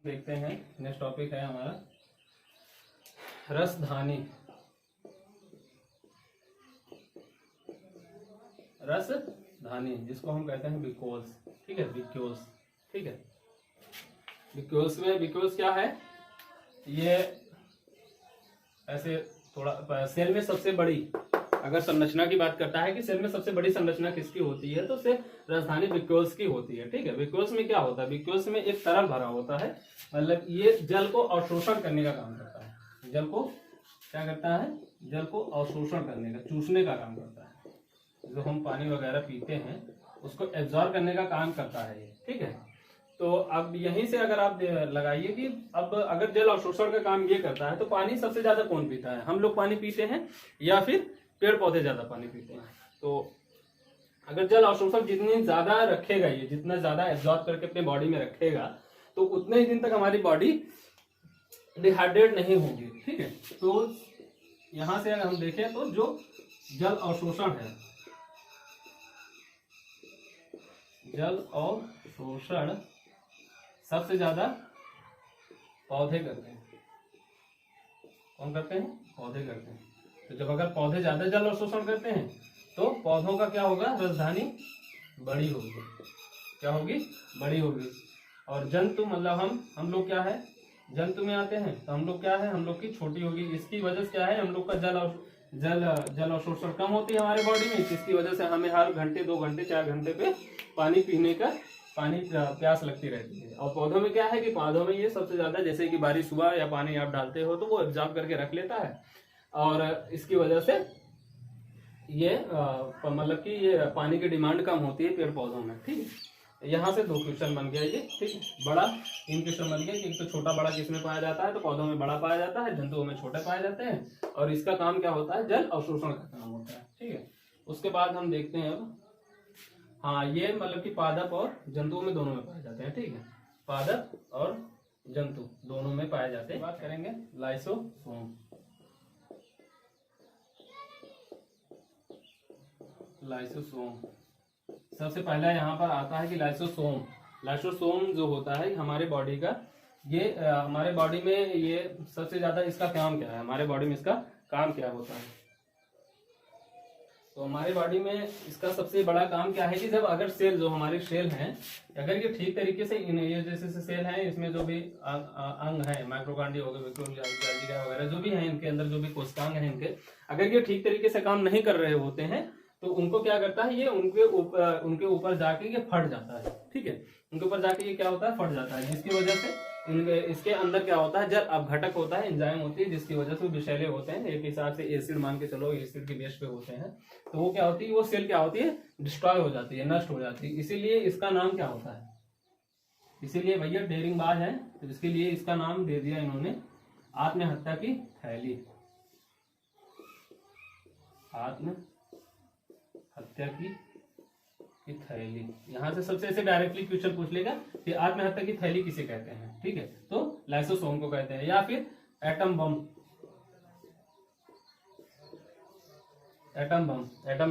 देखते हैं। Next topic है हमारा रसधानी। रसधानी जिसको हम कहते हैं विकोल्स, ठीक है, विक्यूल्स, ठीक है। विक्यूल्स में विक्यूल्स क्या है, ये ऐसे थोड़ा सेल में सबसे बड़ी, अगर संरचना की बात करता है कि सेल में सबसे बड़ी संरचना किसकी होती है, तो से राजधानी विक्यूल्स की होती है, ठीक है। विक्यूल्स में क्या होता है, विक्यूल्स में एक तरल भरा होता है, मतलब ये जल को अवशोषण करने का काम करता है। जल को क्या करता है, जल को अवशोषण करने का, चूसने का काम करता है। जो हम पानी वगैरह पीते हैं उसको एब्जॉर्ब करने का काम करता है ये, ठीक है। तो अब यहीं से अगर आप लगाइए कि अब अगर जल अवशोषण का काम ये करता है तो पानी सबसे ज्यादा कौन पीता है, हम लोग पानी पीते हैं या फिर पेड़ पौधे ज्यादा पानी पीते हैं। तो अगर जल अवशोषण जितनी ज्यादा रखेगा, ये जितना ज्यादा एब्जॉर्ब करके अपने बॉडी में रखेगा, तो उतने ही दिन तक हमारी बॉडी डिहाइड्रेट नहीं होगी, ठीक है। तो यहां से अगर हम देखें तो जो जल अवशोषण है, जल अवशोषण सबसे ज्यादा पौधे करते हैं। कौन करते हैं, पौधे करते हैं। तो जब अगर पौधे ज्यादा जल अवशोषण करते हैं तो पौधों का क्या होगा, राजधानी बड़ी होगी। क्या होगी, बड़ी होगी। और जंतु मतलब हम लोग क्या है, जंतु में आते हैं तो हम लोग क्या है, हम लोग की छोटी होगी। इसकी वजह से क्या है, हम लोग का जल अवशोषण कम होती है हमारे बॉडी में, जिसकी वजह से हमें हर घंटे 2 घंटे 4 घंटे पे पानी पीने का प्यास लगती रहती है। और पौधों में क्या है कि पौधों में ये सबसे ज्यादा, जैसे कि बारिश हुआ या पानी आप डालते हो तो वो एब्जॉर्ब करके रख लेता है, और इसकी वजह से ये मतलब कि ये पानी की डिमांड कम होती है पेड़ पौधों में, ठीक है। यहाँ से 2 क्वेश्चन बन गया ये, ठीक है। बड़ा 3 क्वेश्चन बन गया कि एक तो छोटा बड़ा किसमें पाया जाता है, तो पौधों में बड़ा पाया जाता है, जंतुओं में छोटे पाए जाते हैं, और इसका काम क्या होता है, जल अवशोषण का काम होता है, ठीक है। उसके बाद हम देखते हैं अब, हाँ ये मतलब कि पादप और जंतुओं में दोनों में पाए जाते हैं, ठीक है। पादप और जंतु दोनों में पाए जाते हैं। बात करेंगे लाइसोसोम। लाइसोसोम सबसे पहला यहाँ पर आता है कि लाइसोसोम जो होता है हमारे बॉडी का, ये हमारे बॉडी में ये सबसे ज्यादा इसका काम क्या है, हमारे बॉडी में इसका काम क्या होता है। तो हमारे बॉडी में इसका सबसे बड़ा काम क्या है कि जब अगर सेल, जो हमारे सेल हैं, अगर ये ठीक तरीके से ये जैसे सेल हैं, इसमें जो भी अंग है, माइक्रोकांडिया हो गए वगैरह जो भी है, इनके अंदर जो भी कोशिकांग है इनके, अगर ये ठीक तरीके से काम नहीं कर रहे होते हैं तो उनको क्या करता है, ये उनके ऊपर जाके ये फट जाता है, ठीक है। उनके ऊपर जाके ये क्या होता है, फट जाता है, जिसकी वजह से इसके अंदर क्या होता है, जल अपघटक होता है, एंजाइम होती है, जिसकी वजह से वो विषैले होते हैं, एक हिसाब से एसिड मान के चलो, एसिड की बेस पे होते हैं। तो वो क्या होती है, वो सेल क्या होती है, डिस्ट्रॉय हो जाती है, नष्ट हो जाती है। इसीलिए इसका नाम क्या होता है, इसीलिए भैया डेरिंगबाज है तो इसके लिए इसका नाम दे दिया इन्होंने आत्महत्या की थैली। आत्महत्या की थैली, यहां से सबसे ऐसे डायरेक्टली क्वेश्चन पूछ लेगा कि आत्महत्या की थैली किसे कहते हैं, ठीक है। तो लाइसोसोम को कहते हैं, या फिर एटम बम। एटम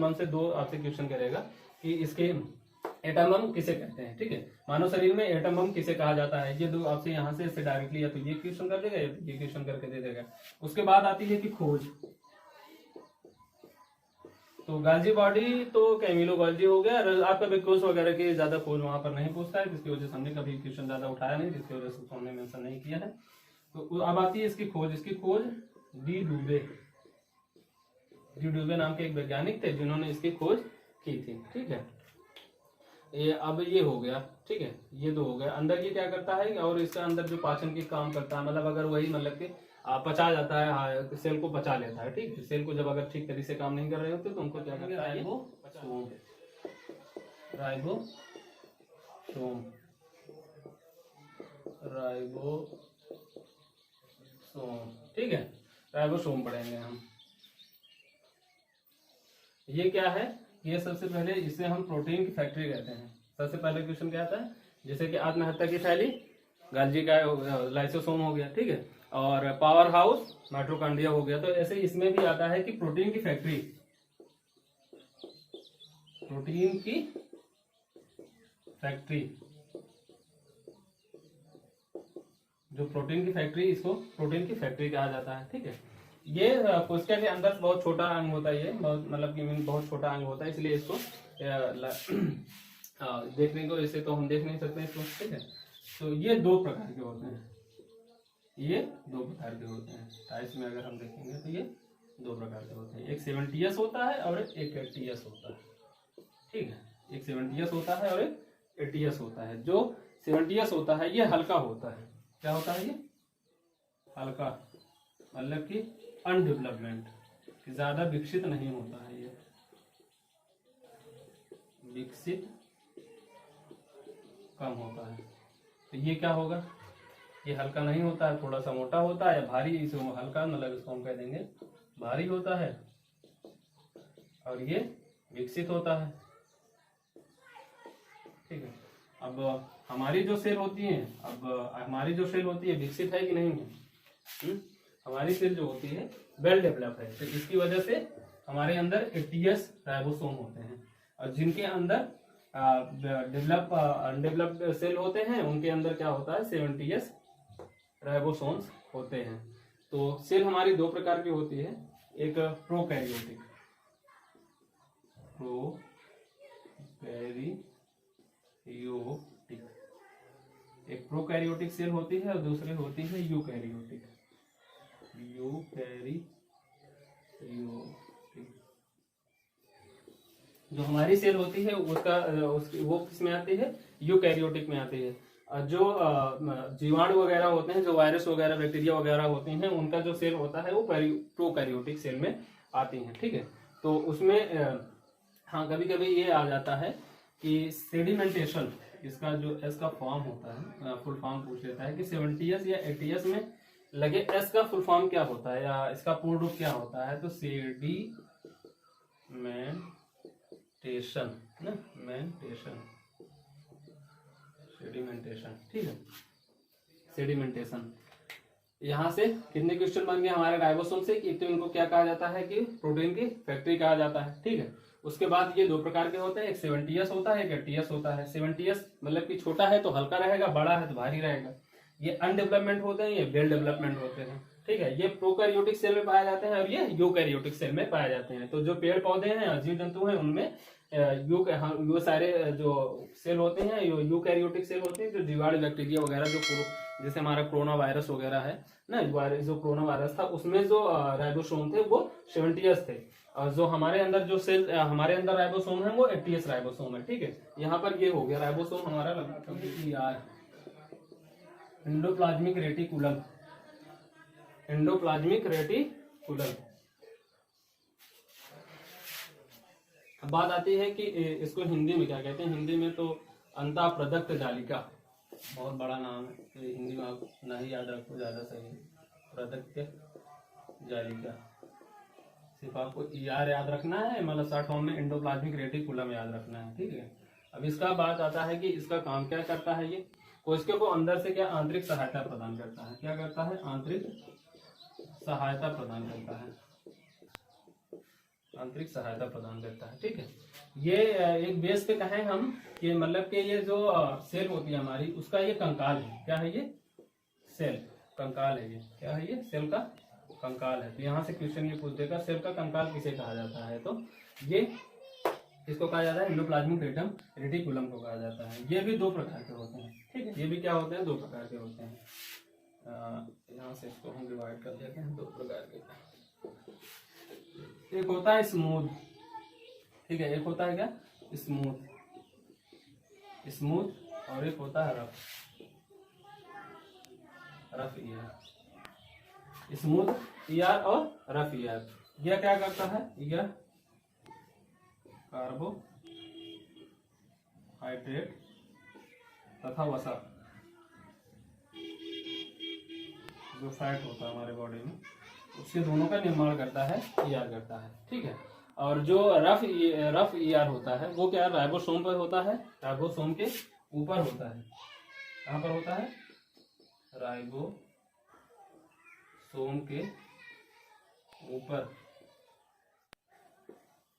बम से 2 आपसे क्वेश्चन करेगा कि इसके एटम बम किसे कहते हैं, ठीक है। मानव शरीर में एटम बम किसे कहा जाता है, ये 2 आपसे यहाँ से ऐसे डायरेक्टली या तो ये क्वेश्चन कर देगा या तो ये क्वेश्चन करके दे देगा। उसके बाद आती है कि खोज। तो गाल्जी बॉडी तो कैमिलो गाल्जी हो गया, आपका विक्यूल्स वगैरह की ज्यादा खोज वहां पर नहीं पूछता है, जिसकी वजह से हमने कभी क्वेश्चन ज्यादा उठाया नहीं, जिसकी वजह से हमने मेंशन नहीं किया है। तो अब आती है इसकी खोज डी डुबे नाम के एक वैज्ञानिक थे जिन्होंने इसकी खोज की थी, ठीक है। ये अब ये हो गया, ठीक है, ये 2 हो गया। अंदर ये क्या करता है, और इसका अंदर जो पाचन की काम करता है, मतलब अगर वही मतलब कि पचा जाता है, हाँ, सेल को पचा लेता है, ठीक है। सेल को जब अगर ठीक तरीके से काम नहीं कर रहे होते तो उनको क्या करेंगे, राइबोसोम, ठीक है, राइबोसोम पढ़ेंगे हम। ये क्या है, ये सबसे पहले इसे हम प्रोटीन की फैक्ट्री कहते हैं। सबसे पहले क्वेश्चन क्या आता है, जैसे कि आत्महत्या की थैली गाल्जी का लाइसोसोम हो गया, ठीक है, और पावर हाउस माइटोकॉन्ड्रिया हो गया। तो ऐसे इसमें भी आता है कि प्रोटीन की फैक्ट्री जो प्रोटीन की फैक्ट्री, इसको प्रोटीन की फैक्ट्री कहा जाता है। ठीक है, ये कोशिका के अंदर बहुत छोटा अंग होता है, ये बहुत मतलब कि बहुत छोटा अंग होता है, इसलिए इसको देखने को ऐसे तो हम देख नहीं सकते इसको। ठीक है, तो ये दो प्रकार के होते हैं, ये दो प्रकार के होते हैं टाइप्स में अगर हम देखेंगे तो ये दो प्रकार के होते हैं, एक 70s होता है और एक 80s होता है। ठीक है, एक 70s होता है और एक 80s होता है। जो 70s होता है ये हल्का होता है, क्या होता है ये हल्का, मतलब कि अनडेवलपमेंट, ज्यादा विकसित नहीं होता है, ये विकसित कम होता है। तो ये क्या होगा, ये हल्का नहीं होता है, थोड़ा सा मोटा होता है या भारी, इसे हल्का मतलब इसको हम कह देंगे भारी होता है, और ये विकसित होता है। ठीक है, अब हमारी जो सेल होती है, अब हमारी जो सेल होती है विकसित है कि नहीं है? हमारी सेल जो होती है वेल डेवलप है, तो इसकी वजह से हमारे अंदर 80s राइबोसोम होते हैं, और जिनके अंदर अनडेवलप्ड सेल होते हैं उनके अंदर क्या होता है 70s राइबोसोम्स होते हैं। तो सेल हमारी दो प्रकार की होती है, एक प्रोकैरियोटिक एक प्रोकैरियोटिक सेल होती है और दूसरी होती है यूकैरियोटिक। जो हमारी सेल होती है वो किस में आती है, यूकैरियोटिक में आती है। जो जीवाणु वगैरह होते हैं, जो वायरस वगैरह बैक्टीरिया वगैरह होते हैं, उनका जो सेल होता है वो प्रोकैरियोटिक सेल में आती हैं। ठीक है, तो उसमें हाँ कभी कभी ये आ जाता है कि सेडिमेंटेशन, इसका जो एस का फॉर्म होता है, फुल फॉर्म पूछ लेता है कि 70s या 80s में लगे एस का फुल फॉर्म क्या होता है या इसका पूर्ण रूप क्या होता है, तो सेडिमेंटेशन। ठीक है, सेडिमेंटेशन। यहाँ से कितने क्वेश्चन बन गए हमारे राइबोसोम से कि तो इनको क्या कहा जाता है कि प्रोटीन की फैक्ट्री कहा जाता है। ठीक है, उसके बाद ये दो प्रकार के होते हैं, एक 70s होता है, एक 80s होता है। 70s मतलब कि छोटा है तो हल्का रहेगा, बड़ा है तो भारी रहेगा। ये अनडेवलपमेंट होते हैं, ये वेल डेवलपमेंट होते हैं। ठीक है, ये प्रोकैरियोटिक सेल में पाए जाते हैं और ये यूकैरियोटिक सेल में पाए जाते हैं। तो जो पेड़ पौधे हैं, जीव जंतु हैं, उनमें ये सारे जो सेल होते हैं यूकैरियोटिक सेल होते हैं, जो जीवाणु बैक्टीरिया वगैरह, जो जैसे हमारा कोरोना वायरस वगैरह है ना, जो कोरोना वायरस था उसमें जो राइबोसोम थे वो 70s थे, और जो हमारे अंदर जो सेल हमारे अंदर राइबोसोम है वो 80s राइबोसोम है। ठीक है, यहाँ पर ये हो गया राइबोसोम हमारा लगा एंडोप्लाज्मिक रेटिकुलम। बात आती है कि इसको हिंदी में क्या कहते हैं, हिंदी में तो अंतःप्रदक्त जालिका, बहुत बड़ा नाम है, तो हिंदी में आप नहीं याद रखो ज्यादा सही है, प्रदक्त जालिका। सिर्फ आपको ER याद रखना है, मतलब शॉर्ट फॉर्म में एंडोप्लाज्मिक रेटिकुलम याद रखना है। ठीक है, अब इसका बात आता है कि इसका काम क्या करता है, ये कोशिका को अंदर से क्या आंतरिक सहायता प्रदान करता है, क्या करता है, आंतरिक सहायता प्रदान करता है, आंतरिक सहायता प्रदान करता है। ठीक है, ये एक बेस पे कहें हम कि मतलब कि ये जो सेल होती है हमारी, उसका ये कंकाल है। क्या है ये, सेल कंकाल है। ये क्या है, ये सेल का कंकाल है। तो यहाँ से क्वेश्चन ये पूछ देगा सेल का कंकाल किसे कहा जाता है, तो ये इसको कहा जाता है एंडोप्लाज्मिक रेटिकुलम को कहा जाता है। ये भी दो प्रकार के होते हैं। ठीक है, ये भी क्या होते हैं, दो प्रकार के होते हैं। यहाँ से इसको हम डिवाइड कर देते हैं, दो प्रकार के। एक होता है स्मूथ, ठीक है, एक होता है क्या स्मूथ, और एक होता है रफ ईयर। स्मूथ ईयर और रफ ईयर, यह क्या करता है, यह कार्बोहाइड्रेट तथा वसा, जो फैट होता है हमारे बॉडी में, उसके दोनों का निर्माण करता है, ईआर करता है। ठीक है, और जो रफ ईआर होता है वो क्या राइबोसोम पर होता है, राइबोसोम के ऊपर होता है। कहाँ पर होता है, राइबोसोम के ऊपर।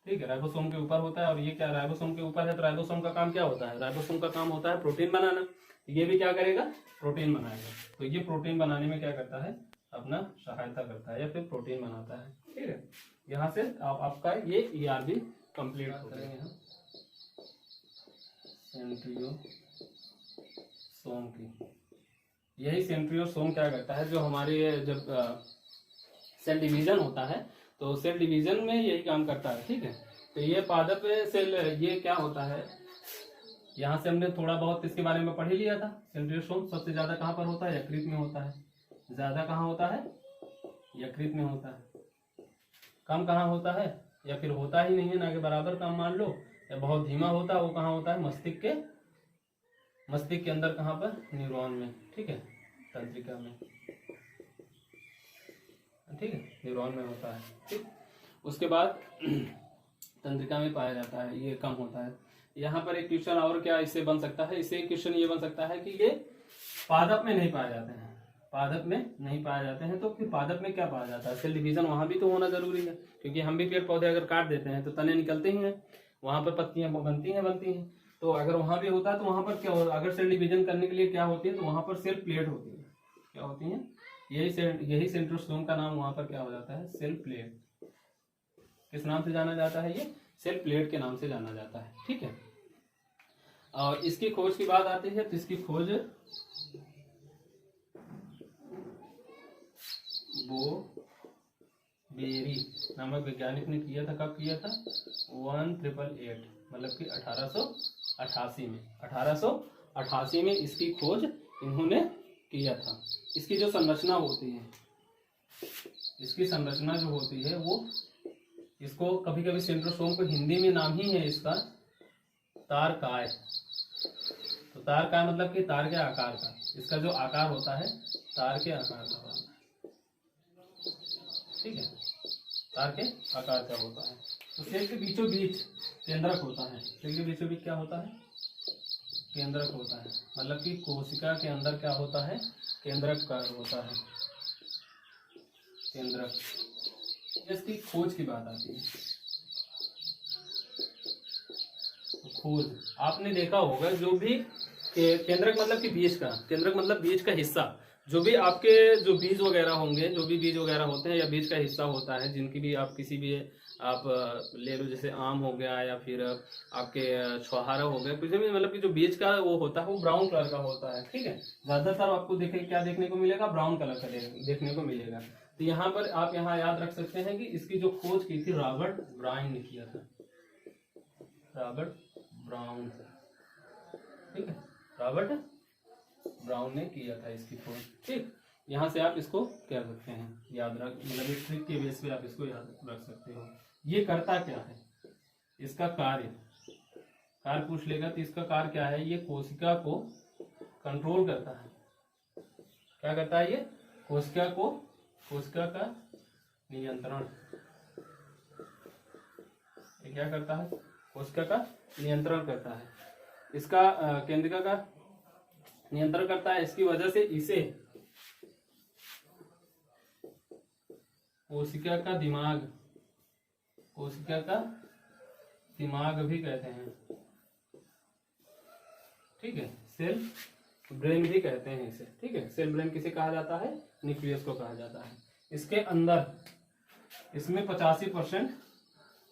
ठीक है, राइबोसोम के ऊपर होता है, और ये क्या राइबोसोम के ऊपर है, तो राइबोसोम का काम क्या होता है, राइबोसोम का काम होता है प्रोटीन बनाना। ये भी क्या करेगा, प्रोटीन बनाएगा। तो ये प्रोटीन बनाने में क्या करता है, अपना सहायता करता है या फिर प्रोटीन बनाता है। ठीक है, यहाँ से आपका ये ERB कंप्लीट हो करेंगे हम सेंट्रियोसोम की। यही सेंट्रियोसोम क्या करता है, जो हमारे जब सेल डिवीजन होता है तो सेल डिवीजन में यही काम करता है। ठीक है, तो ये पादप सेल, ये क्या होता है, यहाँ से हमने थोड़ा बहुत इसके बारे में पढ़ ही लिया था। सेंट्रियोसोम सबसे ज्यादा कहाँ पर होता है, यकृत में होता है। ज्यादा कहाँ होता है, यकृत में होता है। कम कहाँ होता है, या फिर होता ही नहीं है, ना कि बराबर काम मान लो, या बहुत धीमा होता है, वो कहाँ होता है, मस्तिष्क के अंदर, कहाँ पर, न्यूरॉन में। ठीक है, तंत्रिका में। ठीक है, न्यूरॉन में होता है। ठीक, उसके बाद तंत्रिका में पाया जाता है, ये कम होता है। यहाँ पर एक क्वेश्चन और क्या इससे बन सकता है, इससे एक क्वेश्चन ये बन सकता है कि ये पादप में नहीं पाए जाते हैं। पादप में नहीं पाए जाते हैं, तो फिर पादप में क्या पाया जाता है, सेल डिवीजन वहां भी तो होना जरूरी है, क्योंकि हम भी पेड़ पौधे अगर काट देते हैं तो तने निकलते ही हैं, वहां पर पत्तियां बनती हैं। तो अगर वहां भी होता है तो वहां पर क्या होता, अगर सेल डिवीजन करने के लिए क्या होती है, तो वहां पर सेल प्लेट होती है। क्या होती है, यही सेंट्रोसोम का नाम वहां पर क्या हो जाता है, सेल प्लेट। किस नाम से जाना जाता है, ये सेल प्लेट के नाम से जाना जाता है। ठीक है, और इसकी खोज की बात आती है तो इसकी खोज बोबेरी नामक वैज्ञानिक ने किया था। कब किया था, 1888, मतलब कि 1888 में इसकी खोज इन्होंने किया था। इसकी जो संरचना होती है, इसकी संरचना जो होती है वो, इसको कभी कभी सेंट्रोसोम को हिंदी में नाम ही है इसका तारकाय। तो तारकाय मतलब कि तार के आकार का, इसका जो आकार होता है तार के आकार का होता है। ठीक है, तार के आकार का होता है। तो सेल के बीचों बीच केंद्रक होता है। सेल के बीचों बीच क्या होता है, केंद्रक होता है, मतलब कि कोशिका के अंदर क्या होता है, केंद्रक का होता है, केंद्रक। इसकी खोज की बात आती है, खोज आपने देखा होगा, जो भी केंद्रक मतलब कि बीज का, केंद्रक मतलब बीज का हिस्सा, जो भी आपके जो बीज वगैरह होंगे, जो भी बीज वगैरह होते हैं या बीज का हिस्सा होता है, जिनकी भी आप किसी भी आप ले लो, जैसे आम हो गया या फिर आपके छुहारा हो गया, कुछ भी, मतलब कि जो बीज का वो होता है वो ब्राउन कलर का होता है। ठीक है, ज्यादातर आपको क्या देखने को मिलेगा, ब्राउन कलर का देखने को मिलेगा। तो यहाँ पर आप यहाँ याद रख सकते हैं कि इसकी जो खोज की थी रॉबर्ट ब्राउन ने किया था, रॉबर्ट ब्राउन। ठीक है, रॉबर्ट ब्राउन ने किया था इसकी खोज। ठीक, यहाँ से आप इसको क्या सकते हैं, याद रख, मतलब एक ट्रिक के बेस पे आप इसको याद रख सकते हो। ये करता क्या है, इसका कार्य पूछ लेगा तो इसका कार्य क्या है, ये कोशिका को कंट्रोल करता है। क्या करता है, ये कोशिका का नियंत्रण। ये क्या करता है, कोशिका का नियंत्रण करता है, इसका केंद्रिका का नियंत्रण करता है। इसकी वजह से इसे कोशिका का दिमाग भी कहते हैं। ठीक है, सेल ब्रेन भी कहते हैं इसे। ठीक है, सेल ब्रेन किसे कहा जाता है, न्यूक्लियस को कहा जाता है। इसके अंदर, इसमें 85%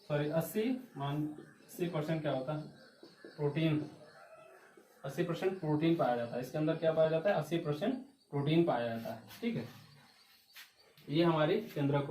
80% क्या होता है, प्रोटीन। 80% प्रोटीन पाया जाता है इसके अंदर। क्या पाया जाता है, 80% प्रोटीन पाया जाता है। ठीक है, ये हमारी केंद्रक